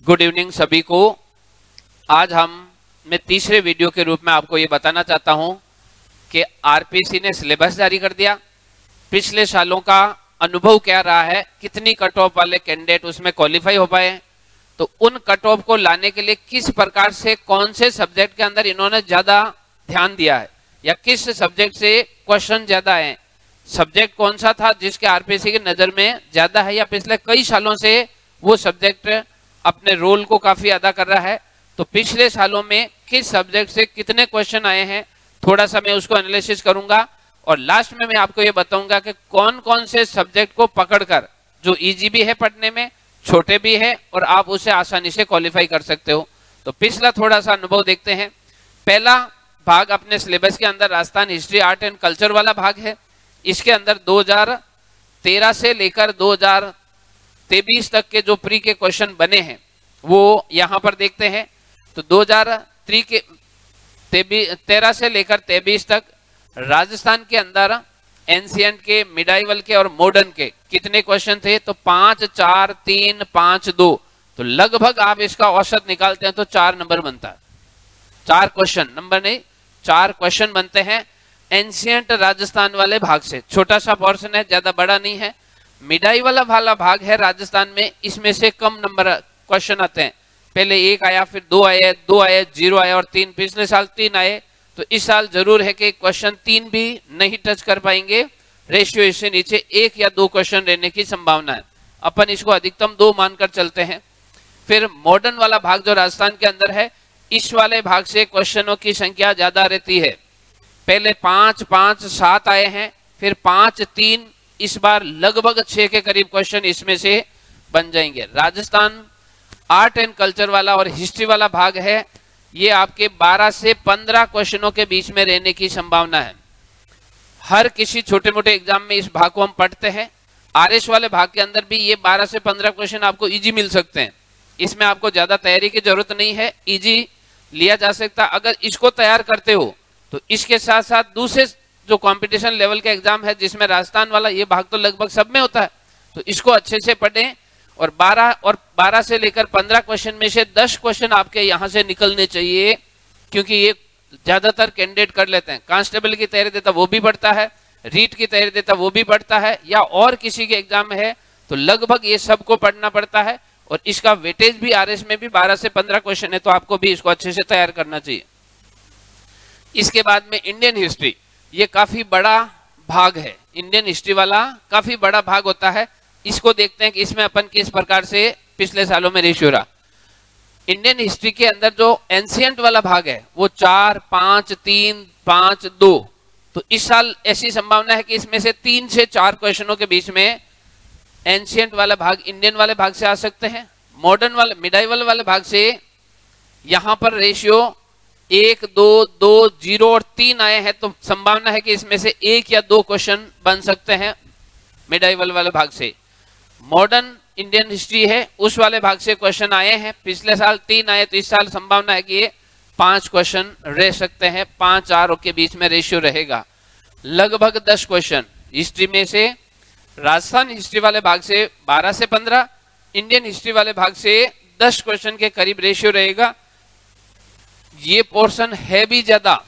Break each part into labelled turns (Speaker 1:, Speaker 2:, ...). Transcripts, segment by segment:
Speaker 1: Good evening सभी को। आज मैं तीसरे वीडियो के रूप में आपको ये बताना चाहता हूं कि आरपीसी ने सिलेबस जारी कर दिया। पिछले सालों का अनुभव क्या रहा है, कितनी कट ऑफ वाले कैंडिडेट उसमें क्वालिफाई हो पाए, तो उन कट ऑफ को लाने के लिए किस प्रकार से कौन से सब्जेक्ट के अंदर इन्होंने ज्यादा ध्यान दिया है या किस सब्जेक्ट से क्वेश्चन ज्यादा है, सब्जेक्ट कौन सा था जिसके आरपीसी की नजर में ज्यादा है या पिछले कई सालों से वो सब्जेक्ट अपने रोल को काफी अदा कर रहा है। तो पिछले सालों में किस सब्जेक्ट से कितने क्वेश्चन आए हैं, थोड़ा सा मैं उसको एनालिसिस करूंगा और लास्ट में मैं आपको ये बताऊंगा कि कौन कौन से सब्जेक्ट को पकड़कर जो इजी भी है पढ़ने में, छोटे भी है और आप उसे आसानी से क्वालिफाई कर सकते हो। तो पिछला थोड़ा सा अनुभव देखते हैं। पहला भाग अपने सिलेबस के अंदर Rajasthan history art and culture वाला भाग है। इसके अंदर 2013 से लेकर 2023 तक के जो प्री के क्वेश्चन बने हैं वो यहां पर देखते हैं। तो 2013 से लेकर 23 तक राजस्थान के अंदर एंशिएंट के, मिडाइवल के और मॉडर्न के कितने क्वेश्चन थे, तो 5, 4, 3, 5, 2। तो लगभग आप इसका औसत निकालते हैं तो 4 नंबर बनता है। 4 क्वेश्चन, नंबर नहीं, 4 क्वेश्चन बनते हैं एंशिएंट राजस्थान वाले भाग से। छोटा सा पोर्शन है, ज्यादा बड़ा नहीं है। मिडाइवल वाला भाग है राजस्थान में, इसमें से कम नंबर क्वेश्चन आते हैं। पहले 1 आया, फिर 2 आए, 2 आए, 0 आया और 3। पिछले साल 3 आए, तो इस साल जरूर है कि क्वेश्चन 3 भी नहीं टच कर पाएंगे। रेशियो इससे नीचे 1 या 2 क्वेश्चन रहने की संभावना है। अपन इसको अधिकतम 2 मानकर चलते हैं। फिर मॉडर्न वाला भाग जो राजस्थान के अंदर है, इस वाले भाग से क्वेश्चनों की संख्या ज्यादा रहती है। पहले 5, 5, 7 आए हैं, फिर 5, 3, इस बार लगभग 6 के करीब क्वेश्चन इसमें से बन जाएंगे। राजस्थान आर्ट एंड कल्चर वाला और हिस्ट्री वाला भाग है, ये आपके 12 से 15 क्वेश्चनों के बीच में रहने की संभावना है। हर किसी छोटे मोटे एग्जाम में इस भाग को हम पढ़ते हैं। आरएस वाले भाग के अंदर भी ये 12 से 15 क्वेश्चन आपको इजी मिल सकते हैं। इसमें आपको ज्यादा तैयारी की जरूरत नहीं है, इजी लिया जा सकता। अगर इसको तैयार करते हो तो इसके साथ साथ दूसरे जो कंपटीशन लेवल के एग्जाम है जिसमें राजस्थान वाला ये भाग तो लगभग सब में होता है, तो इसको अच्छे से पढ़ें। और 12 से लेकर 15 क्वेश्चन में से 10 क्वेश्चन आपके यहां से निकलने चाहिए, क्योंकि ये ज्यादातर कैंडिडेट कर लेते हैं। कांस्टेबल की तैयारी देता वो भी पढ़ता है, रीट की तैयारी देता वो भी पढ़ता है, या और किसी के एग्जाम में है तो लगभग ये सबको पढ़ना पड़ता है। और इसका वेटेज भी आरएस में भी 12 से 15 क्वेश्चन है, तो आपको भी इसको अच्छे से तैयार करना चाहिए। इसके बाद में इंडियन हिस्ट्री, ये काफी बड़ा भाग है। इंडियन हिस्ट्री वाला काफी बड़ा भाग होता है। इसको देखते हैं कि इसमें अपन किस प्रकार से पिछले सालों में रेशियो रहा। इंडियन हिस्ट्री के अंदर जो एंशिएंट वाला भाग है वो 4, 5, 3, 5, 2। तो इस साल ऐसी संभावना है कि इसमें से 3 से 4 क्वेश्चनों के बीच में एंशिएंट वाला भाग इंडियन वाले भाग से आ सकते हैं। मॉडर्न वाले, मिडाइवल वाले भाग से यहां पर रेशियो 1, 2, 2, 0 और 3 आए हैं, तो संभावना है कि इसमें से 1 या 2 क्वेश्चन बन सकते हैं मिडाइवल वाले भाग से। मॉडर्न इंडियन हिस्ट्री है, उस वाले भाग से क्वेश्चन आए हैं। पिछले साल 3 आए, तो इस साल संभावना है कि ये 5 क्वेश्चन रह सकते हैं। 5 और के बीच में रेशियो रहेगा। लगभग 10 क्वेश्चन हिस्ट्री में से, राजस्थान हिस्ट्री वाले भाग से 12 से 15, इंडियन हिस्ट्री वाले भाग से 10 क्वेश्चन के करीब रेशियो रहेगा। ये पोर्शन है भी ज्यादा,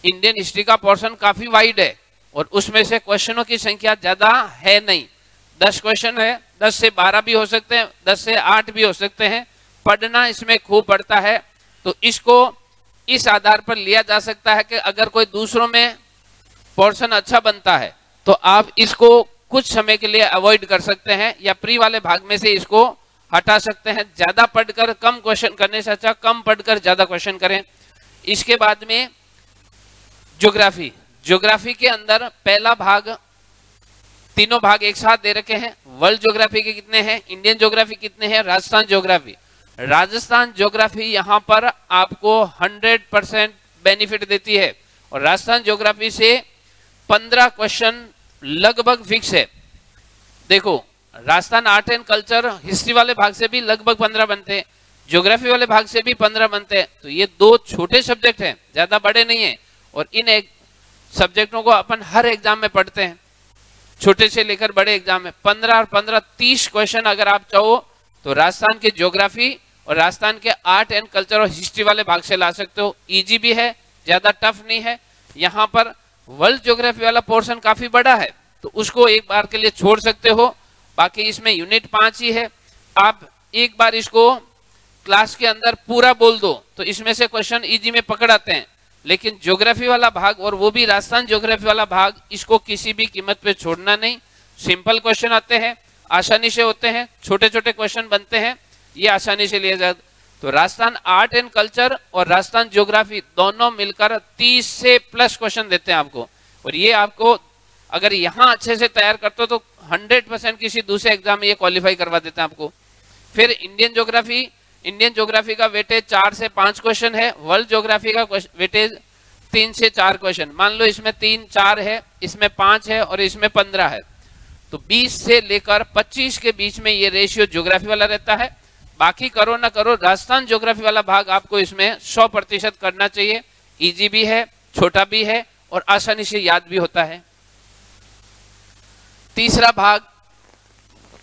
Speaker 1: इंडियन हिस्ट्री का पोर्शन काफी वाइड है और उसमें से क्वेश्चनों की संख्या ज्यादा है नहीं। 10 क्वेश्चन है, 10 से 12 भी हो सकते हैं, 10 से 8 भी हो सकते हैं। पढ़ना इसमें खूब पड़ता है, तो इसको इस आधार पर लिया जा सकता है कि अगर कोई दूसरों में पोर्शन अच्छा बनता है तो आप इसको कुछ समय के लिए अवॉइड कर सकते हैं या प्री वाले भाग में से इसको हटा सकते हैं। ज्यादा पढ़कर कम क्वेश्चन करने से अच्छा कम पढ़कर ज्यादा क्वेश्चन करें। इसके बाद में ज्योग्राफी, ज्योग्राफी के अंदर पहला भाग, तीनों भाग एक साथ दे रखे हैं। वर्ल्ड ज्योग्राफी के कितने हैं, इंडियन ज्योग्राफी कितने हैं, राजस्थान ज्योग्राफी। राजस्थान ज्योग्राफी यहां पर आपको 100% बेनिफिट देती है और राजस्थान ज्योग्राफी से 15 क्वेश्चन लगभग फिक्स है। देखो, Rajasthan art and culture history वाले भाग से भी लगभग 15 बनते हैं, ज्योग्राफी वाले भाग से भी 15 बनते हैं। तो ये 2 छोटे सब्जेक्ट हैं, ज्यादा बड़े नहीं है, और इन सब्जेक्टों को अपन हर एग्जाम में पढ़ते हैं, छोटे से लेकर बड़े एग्जाम में। 15 और 15 30 क्वेश्चन अगर आप चाहो तो राजस्थान के ज्योग्राफी और राजस्थान के आर्ट एंड कल्चर और हिस्ट्री वाले भाग से ला सकते हो। इजी भी है, ज्यादा टफ नहीं है। यहाँ पर वर्ल्ड ज्योग्राफी वाला पोर्शन काफी बड़ा है, तो उसको एक बार के लिए छोड़ सकते हो। बाकी इसमें यूनिट 5 ही है, आप एक बार इसको क्लास के अंदर पूरा बोल दो तो इसमें से क्वेश्चन इजी में पकड़ आते हैं। लेकिन ज्योग्राफी वाला भाग, और वो भी राजस्थान ज्योग्राफी वाला भाग, इसको किसी भी कीमत पे छोड़ना नहीं। सिंपल क्वेश्चन आते हैं, आसानी से होते हैं, छोटे छोटे क्वेश्चन बनते हैं, ये आसानी से लिया जाता। तो राजस्थान आर्ट एंड कल्चर और राजस्थान ज्योग्राफी दोनों मिलकर 30 से प्लस क्वेश्चन देते हैं आपको। और ये आपको अगर यहाँ अच्छे से तैयार करते हो तो 100% किसी दूसरे एग्जाम में ये क्वालिफाई करवा देते हैं आपको। फिर इंडियन ज्योग्राफी का वेटेज 4 से 5 क्वेश्चन है। वर्ल्ड ज्योग्राफी का वेटेज 3 से 4 क्वेश्चन। मान लो इसमें 3 4 है, इसमें 5 है और इसमें 15 है, तो 20 से लेकर 25 के बीच में ये रेशियो ज्योग्राफी वाला रहता है। बाकी करो ना करो, राजस्थान ज्योग्राफी वाला भाग आपको इसमें 100% करना चाहिए। इजी भी है, छोटा भी है और आसानी से याद भी होता है। तीसरा भाग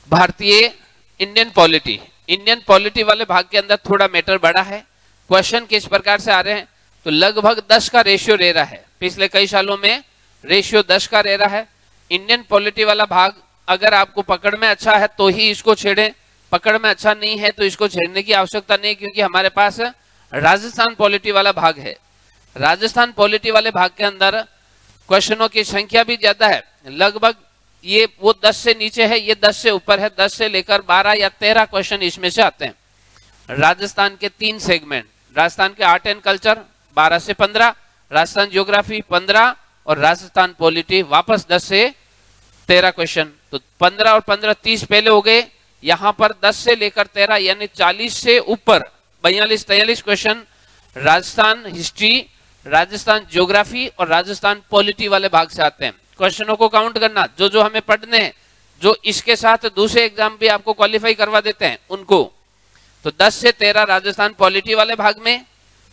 Speaker 1: भारतीय इंडियन पॉलिटी। इंडियन पॉलिटी वाले भाग के अंदर थोड़ा मैटर बड़ा है। क्वेश्चन किस प्रकार से आ रहे हैं, तो लगभग 10 का रेशियो रह रहा है। पिछले कई सालों में रेशियो 10 का रह रहा है। इंडियन पॉलिटी वाला भाग अगर आपको पकड़ में अच्छा है तो ही इसको छेड़ें, पकड़ में अच्छा नहीं है तो इसको छेड़ने की आवश्यकता नहीं, क्योंकि हमारे पास राजस्थान पॉलिटी वाला भाग है। राजस्थान पॉलिटी वाले भाग के अंदर क्वेश्चनों की संख्या भी ज्यादा है। लगभग ये वो 10 से नीचे है, ये 10 से ऊपर है। 10 से लेकर 12 या 13 क्वेश्चन इसमें से आते हैं। राजस्थान के 3 सेगमेंट, राजस्थान के आर्ट एंड कल्चर 12 से 15, राजस्थान ज्योग्राफी 15 और राजस्थान पॉलिटी वापस 10 से 13 क्वेश्चन। तो 15 और 15 30 पहले हो गए। यहाँ पर 10 से लेकर 13 यानी 40 से ऊपर 42-43 question Rajasthan history, Rajasthan geography और राजस्थान पॉलिटी वाले भाग से आते हैं। क्वेश्चनों को काउंट करना, जो जो हमें पढ़ने हैं, जो इसके साथ दूसरे एग्जाम भी आपको क्वालिफाई करवा देते हैं उनको। तो 10 से 13 राजस्थान पॉलिटी वाले भाग में।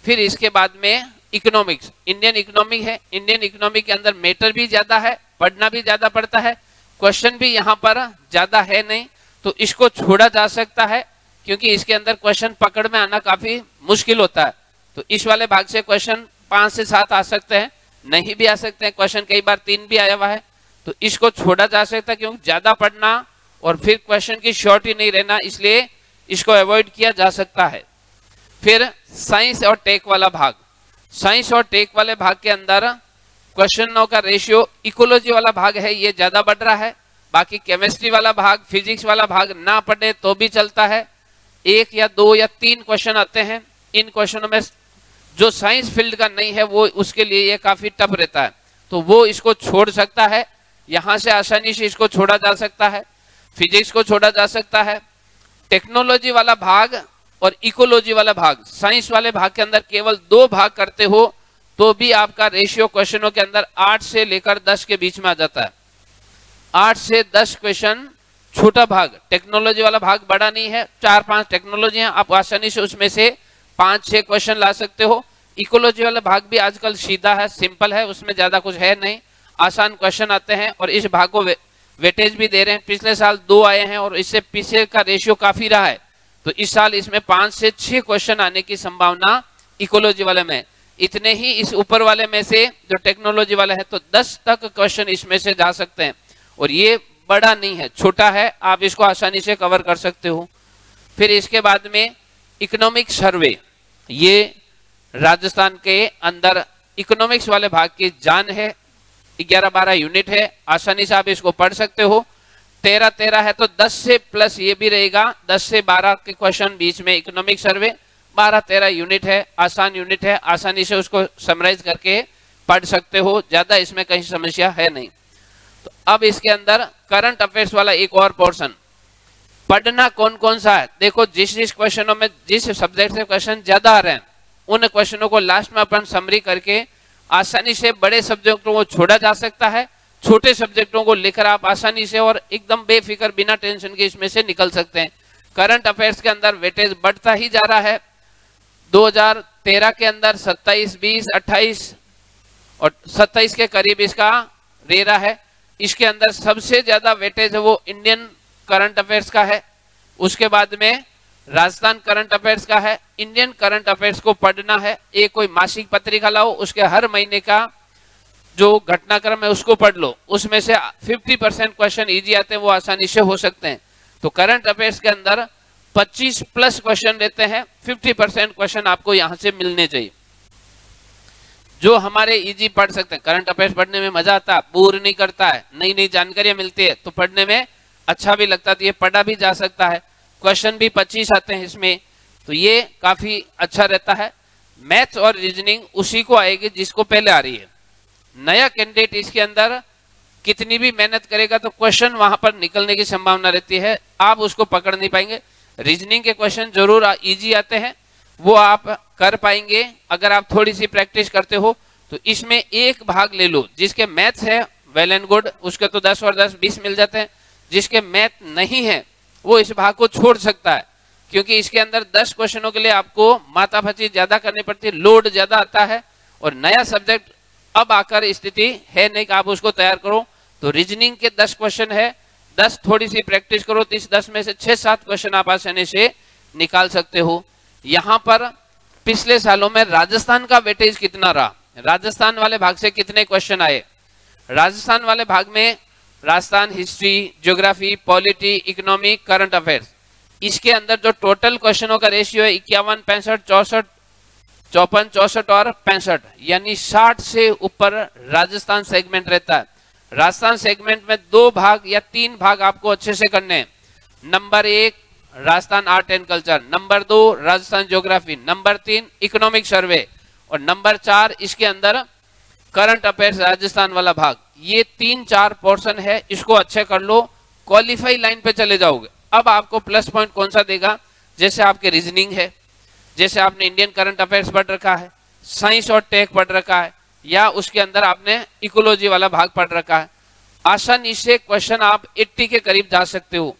Speaker 1: फिर इसके बाद में इकोनॉमिक्स, इंडियन इकोनॉमिक है। इंडियन इकोनॉमिक के अंदर मैटर भी ज्यादा है, पढ़ना भी ज्यादा पड़ता है, क्वेश्चन भी यहाँ पर ज्यादा है नहीं, तो इसको छोड़ा जा सकता है क्योंकि इसके अंदर क्वेश्चन पकड़ में आना काफी मुश्किल होता है। तो इस वाले भाग से क्वेश्चन 5 से 7 आ सकते हैं, नहीं भी आ सकते हैं। क्वेश्चन कई बार 3 भी आया हुआ है, तो इसको छोड़ा जा सकता है क्योंकि ज्यादा पढ़ना और फिर क्वेश्चन की श्योरिटी नहीं रहना, इसलिए इसको अवॉइड किया जा सकता है। फिर साइंस और टेक वाला भाग, साइंस और टेक वाले भाग के अंदर क्वेश्चनों का रेशियो, इकोलॉजी वाला भाग है ये ज्यादा बढ़ रहा है। बाकी केमिस्ट्री वाला भाग, फिजिक्स वाला भाग ना पढ़े तो भी चलता है। 1 या 2 या 3 क्वेश्चन आते हैं। इन क्वेश्चनों में जो साइंस फील्ड का नहीं है वो उसके लिए ये काफी टफ रहता है, तो वो इसको छोड़ सकता है। यहां से आसानी से इसको छोड़ा जा सकता है। फिजिक्स को छोड़ा जा सकता है। टेक्नोलॉजी वाला भाग और इकोलॉजी वाला भाग, साइंस वाले भाग के अंदर केवल 2 भाग करते हो तो भी आपका रेशियो क्वेश्चनों के अंदर 8 से लेकर 10 के बीच में आ जाता है। 8 से 10 क्वेश्चन छोटा भाग। टेक्नोलॉजी वाला भाग बड़ा नहीं है, 4-5 टेक्नोलॉजी है, आप आसानी से उसमें से 5-6 क्वेश्चन ला सकते हो। इकोलॉजी वाला भाग भी आजकल सीधा है, सिंपल है, उसमें ज्यादा कुछ है नहीं, आसान क्वेश्चन आते हैं और इस भाग को वेटेज भी दे रहे हैं। पिछले साल 2 आए हैं और इससे पीछे का रेशियो काफी रहा है, तो इस साल इसमें 5 से 6 क्वेश्चन आने की संभावना इकोलॉजी वाले में। इतने ही इस ऊपर वाले में से जो टेक्नोलॉजी वाला है तो 10 तक क्वेश्चन इसमें से जा सकते हैं और ये बड़ा नहीं है, छोटा है, आप इसको आसानी से कवर कर सकते हो। फिर इसके बाद में इकोनॉमिक सर्वे, ये राजस्थान के अंदर इकोनॉमिक्स वाले भाग की जान है। 11-12 यूनिट है, आसानी से आप इसको पढ़ सकते हो। 13-13 है तो 10 से प्लस ये भी रहेगा, 10 से 12 के क्वेश्चन बीच में इकोनॉमिक सर्वे। 12-13 यूनिट है, आसान यूनिट है, आसानी से उसको समराइज करके पढ़ सकते हो, ज्यादा इसमें कहीं समस्या है नहीं। तो अब इसके अंदर करंट अफेयर्स वाला एक और पोर्शन, पढ़ना कौन कौन सा है। देखो जिस क्वेश्चनों में जिस सब्जेक्ट से क्वेश्चन ज्यादा आ रहे हैं उन क्वेश्चनों को लास्ट में अपन समरी करके आसानी से बड़े सब्जेक्टों को छोड़ा जा सकता है, छोटे सब्जेक्टों को लेकर आप आसानी से और एकदम बेफिक्र बिना टेंशन के इसमें से निकल सकते हैं। करंट अफेयर्स के अंदर वेटेज बढ़ता ही जा रहा है। 2013 के अंदर 27, 20, 28 और 27 के करीब इसका रेरा है। इसके अंदर सबसे ज्यादा वेटेज है वो इंडियन करंट अफेयर्स का है। उसके बाद में राजस्थान करंट अफेयर्स का है, इंडियन करंट अफेयर्स को पढ़ना है। एक कोई मासिक पत्रिका लाओ, उसके हर महीने का जो घटनाक्रम है उसको पढ़ लो, उसमें से 50% क्वेश्चन इजी आते हैं, वो आसानी से हो सकते हैं। तो करंट अफेयर्स के अंदर 25 प्लस क्वेश्चन रहते हैं, 50% क्वेश्चन आपको यहां से मिलने चाहिए जो हमारे इजी पढ़ सकते हैं। करंट अफेयर्स पढ़ने में मजा आता है, बोर नहीं करता है, नई नई जानकारियां मिलती है, तो पढ़ने में अच्छा भी लगता है, तो ये पढ़ा भी जा सकता है। क्वेश्चन भी 25 आते हैं इसमें, तो ये काफी अच्छा रहता है। मैथ्स और रीजनिंग उसी को आएगी जिसको पहले आ रही है। नया कैंडिडेट इसके अंदर कितनी भी मेहनत करेगा तो क्वेश्चन वहां पर निकलने की संभावना रहती है, आप उसको पकड़ नहीं पाएंगे। रीजनिंग के क्वेश्चन जरूर इजी आते हैं, वो आप कर पाएंगे अगर आप थोड़ी सी प्रैक्टिस करते हो। तो इसमें एक भाग ले लो, जिसके मैथ्स है वेल एंड गुड, उसके तो 10 और 10 20 मिल जाते हैं। जिसके मैथ नहीं है वो इस भाग को छोड़ सकता है, क्योंकि इसके अंदर 10 क्वेश्चनों के लिए आपको माथापच्ची ज्यादा करनी पड़ती है, लोड ज्यादा आता है, और नया सब्जेक्ट अब आकर स्थिति है नहीं कि आप उसको तैयार करो। तो रीजनिंग के 10 क्वेश्चन है, 10 थोड़ी सी प्रैक्टिस करो तो इस 10 में से 6-7 क्वेश्चन आप आसानी से निकाल सकते हो। यहाँ पर पिछले सालों में राजस्थान का वेटेज कितना रहा, राजस्थान वाले भाग से कितने क्वेश्चन आए। राजस्थान वाले भाग में Rajasthan history, geography, polity, economy, current affairs, इसके अंदर जो टोटल क्वेश्चनों का रेशियो है 51, 65, 64, 54, 64 और 65, यानी 60 से ऊपर राजस्थान सेगमेंट रहता है। राजस्थान सेगमेंट में 2 भाग या 3 भाग आपको अच्छे से करने हैं। Number 1 Rajasthan art and culture, number 2 Rajasthan geography, number 3 economic survey, और नंबर 4 इसके अंदर करंट अफेयर्स राजस्थान वाला भाग। ये 3-4 पोर्शन है, इसको अच्छे कर लो, क्वालिफाई लाइन पे चले जाओगे। अब आपको प्लस पॉइंट कौन सा देगा, जैसे आपके रीजनिंग है, जैसे आपने इंडियन करंट अफेयर्स पढ़ रखा है, साइंस और टेक पढ़ रखा है, या उसके अंदर आपने इकोलॉजी वाला भाग पढ़ रखा है, आसानी से क्वेश्चन आप 80 के करीब जा सकते हो।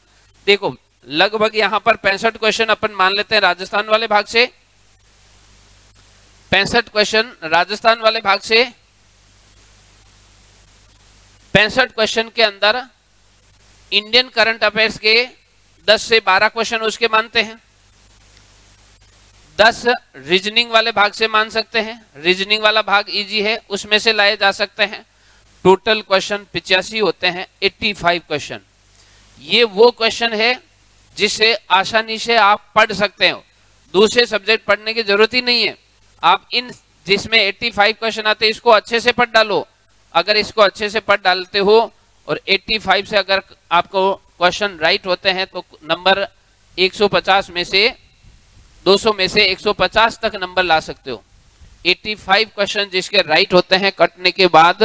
Speaker 1: देखो लगभग यहाँ पर 65 क्वेश्चन अपन मान लेते हैं राजस्थान वाले भाग से, 65 क्वेश्चन राजस्थान वाले भाग से। 65 क्वेश्चन के अंदर इंडियन करंट अफेयर्स के 10 से 12 क्वेश्चन उसके मानते हैं, 10 रीजनिंग वाले भाग से मान सकते हैं, रीजनिंग वाला भाग इजी है उसमें से लाए जा सकते हैं। टोटल क्वेश्चन 85 होते हैं, 85 क्वेश्चन। ये वो क्वेश्चन है जिससे आसानी से आप पढ़ सकते हो, दूसरे सब्जेक्ट पढ़ने की जरूरत ही नहीं है। आप इन जिसमें 85 क्वेश्चन आते हैं इसको अच्छे से पढ़ डालो। अगर इसको अच्छे से पढ़ डालते हो और 85 से अगर आपको क्वेश्चन राइट होते हैं तो नंबर 150 में से 200 में से 150 तक नंबर ला सकते हो। 85 क्वेश्चन जिसके राइट होते हैं कटने के बाद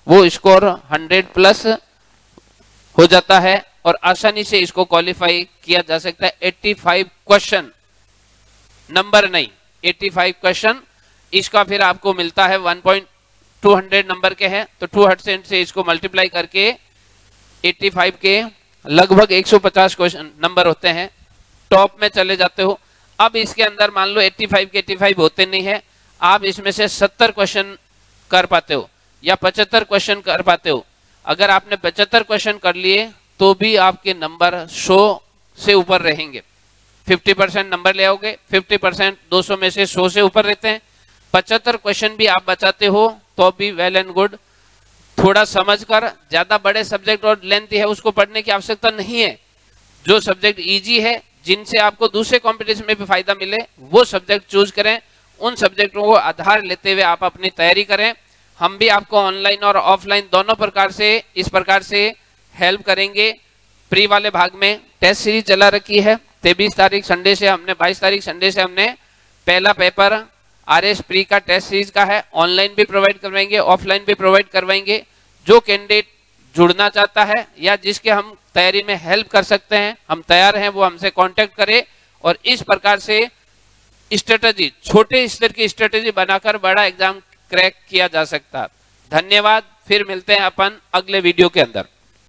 Speaker 1: वो स्कोर 100 प्लस हो जाता है और आसानी से इसको क्वालिफाई किया जा सकता है। 85 क्वेश्चन नंबर नहीं, 85 क्वेश्चन, इसका फिर आपको मिलता है 1.200 नंबर के हैं, तो 200 से इसको मल्टीप्लाई करके 85 के लगभग 150 क्वेश्चन नंबर होते हैं, टॉप में चले जाते हो। अब इसके अंदर मान लो 85 के 85 होते नहीं है, आप इसमें से 70 क्वेश्चन कर पाते हो या 75 क्वेश्चन कर पाते हो। अगर आपने 75 क्वेश्चन कर लिए तो भी आपके नंबर 100 से ऊपर रहेंगे। 50% नंबर ले आओगे, 50% 200 में से 100 से ऊपर रहते हैं। 75 क्वेश्चन भी आप बचाते हो तो भी वेल एंड गुड। थोड़ा समझकर, ज्यादा बड़े सब्जेक्ट और लेंथी है उसको पढ़ने की आवश्यकता नहीं है। जो सब्जेक्ट इजी है, जिनसे आपको दूसरे कंपटीशन में भी फायदा मिले, वो सब्जेक्ट चूज करें। उन सब्जेक्टों को आधार लेते हुए आप अपनी तैयारी करें। हम भी आपको ऑनलाइन और ऑफलाइन दोनों प्रकार से इस प्रकार से हेल्प करेंगे। प्री वाले भाग में टेस्ट सीरीज चला रखी है। 23 तारीख संडे से हमने 22 तारीख संडे से हमने पहला पेपर आरएस प्री का टेस्ट सीरीज का है, ऑनलाइन भी प्रोवाइड करवाएंगे, ऑफलाइन भी प्रोवाइड करवाएंगे। जो कैंडिडेट जुड़ना चाहता है या जिसके हम तैयारी में हेल्प कर सकते हैं, हम तैयार हैं, वो हमसे कांटेक्ट करे और इस प्रकार से स्ट्रेटजी, छोटे स्तर की स्ट्रेटजी बनाकर बड़ा एग्जाम क्रैक किया जा सकता है। धन्यवाद, फिर मिलते हैं अपन अगले वीडियो के अंदर।